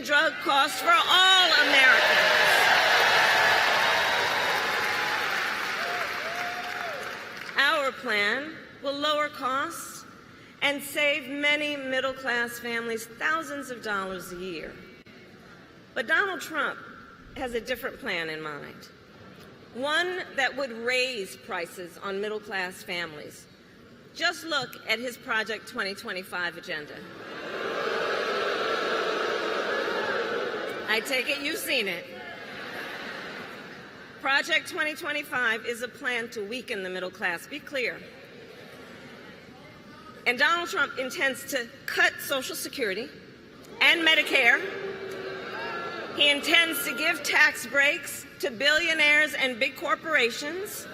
drug costs for all Americans. Our plan will lower costs and save many middle-class families thousands of dollars a year. But Donald Trump has a different plan in mind, one that would raise prices on middle-class families. Just look at his Project 2025 agenda. I take it you've seen it. Project 2025 is a plan to weaken the middle class. Be clear. And Donald Trump intends to cut Social Security and Medicare. He intends to give tax breaks to billionaires and big corporations.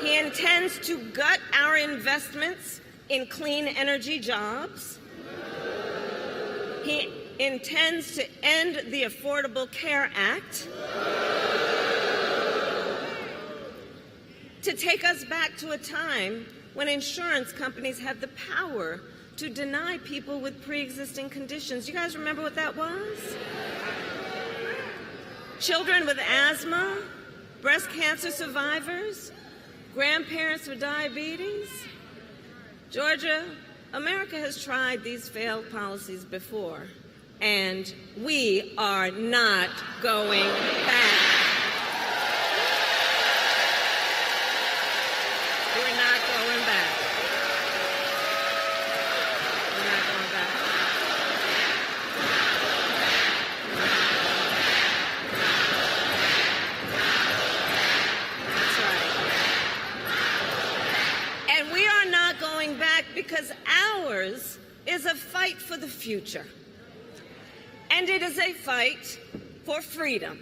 He intends to gut our investments in clean energy jobs. He intends to end the Affordable Care Act, to take us back to a time when insurance companies had the power to deny people with pre-existing conditions. You guys remember what that was? Children with asthma, breast cancer survivors, grandparents with diabetes. Georgia, America has tried these failed policies before, and we are not going back. We're not going back. We're not going back. That's right. And we are not going back because ours is a fight for the future. And it is a fight for freedom.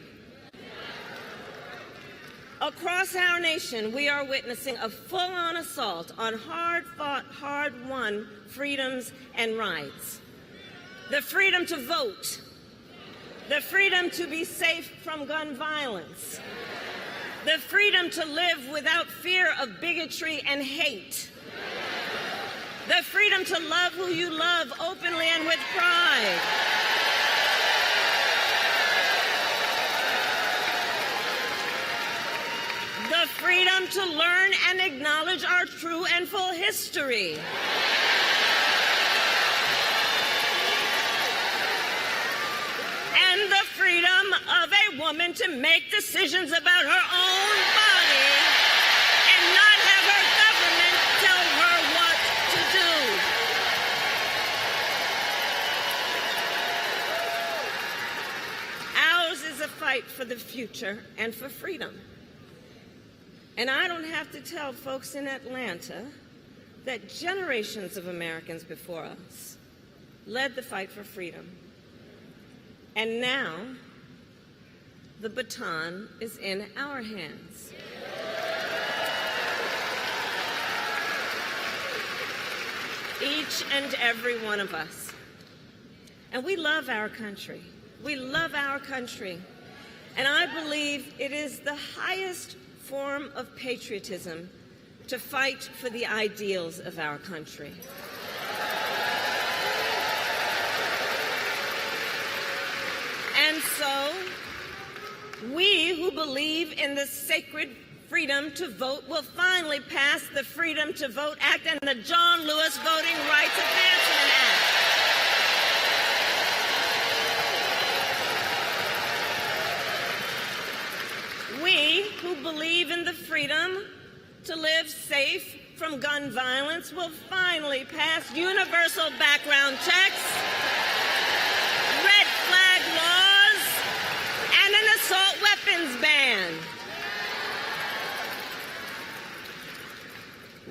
Across our nation, we are witnessing a full-on assault on hard-fought, hard-won freedoms and rights. The freedom to vote, the freedom to be safe from gun violence, the freedom to live without fear of bigotry and hate, the freedom to love who you love openly and with pride, the freedom to learn and acknowledge our true and full history. And the freedom of a woman to make decisions about her own body and not have her government tell her what to do. Ours is a fight for the future and for freedom. And I don't have to tell folks in Atlanta that generations of Americans before us led the fight for freedom. And now, the baton is in our hands. Each and every one of us. And we love our country. We love our country. And I believe it is the highest form of patriotism to fight for the ideals of our country. And so, we who believe in the sacred freedom to vote will finally pass the Freedom to Vote Act and the John Lewis Voting Rights Advancement Act. We who believe in the freedom to live safe from gun violence will finally pass universal background checks, red flag laws, and an assault weapons ban.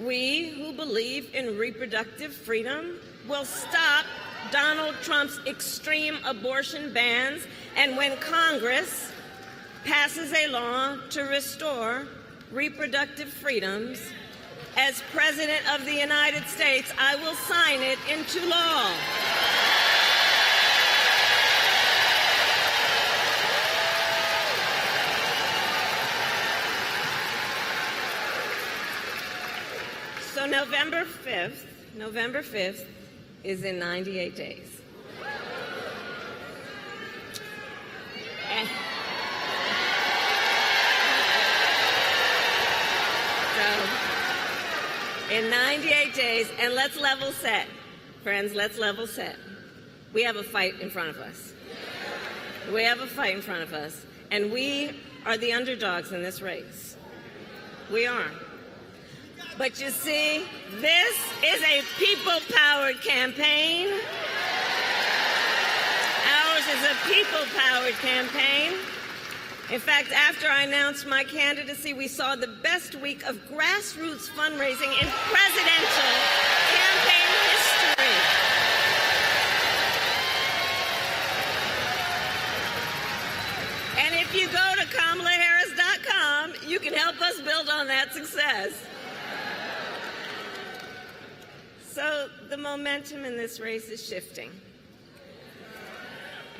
We who believe in reproductive freedom will stop Donald Trump's extreme abortion bans, and when Congress passes a law to restore reproductive freedoms, as President of the United States, I will sign it into law. So November 5th is in 98 days. in 98 days, and let's level set. Friends, let's level set. We have a fight in front of us. We have a fight in front of us, and we are the underdogs in this race. We are. But you see, this is a people-powered campaign. Ours is a people-powered campaign. In fact, after I announced my candidacy, we saw the best week of grassroots fundraising in presidential campaign history. And if you go to KamalaHarris.com, you can help us build on that success. So the momentum in this race is shifting.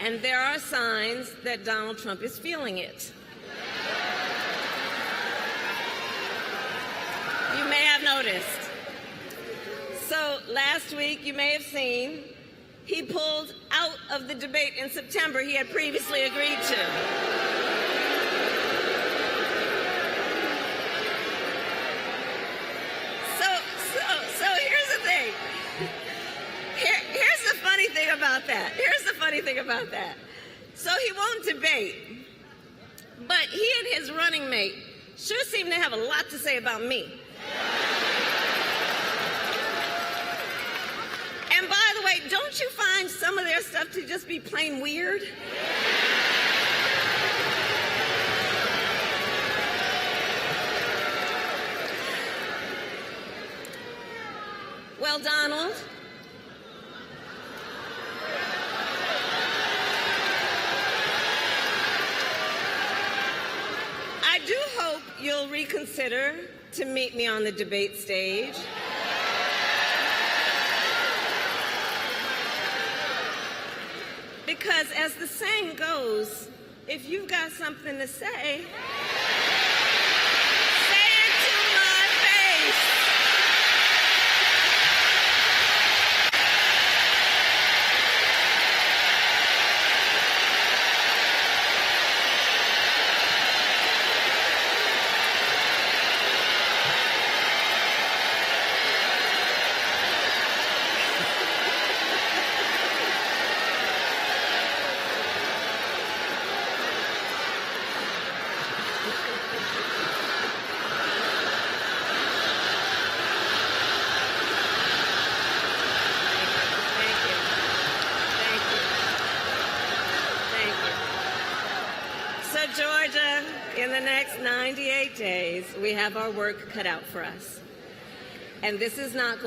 And there are signs that Donald Trump is feeling it. You may have noticed. So last week, you may have seen, he pulled out of the debate in September he had previously agreed to. So here's the thing. Here's the funny thing about that. So he won't debate, but he and his running mate sure seem to have a lot to say about me. And by the way, don't you find some of their stuff to just be plain weird? Well, Donald, I do hope you'll reconsider to meet me on the debate stage. Because as the saying goes, if you've got something to say, say it to my face. Georgia, in the next 98 days, we have our work cut out for us. And this is not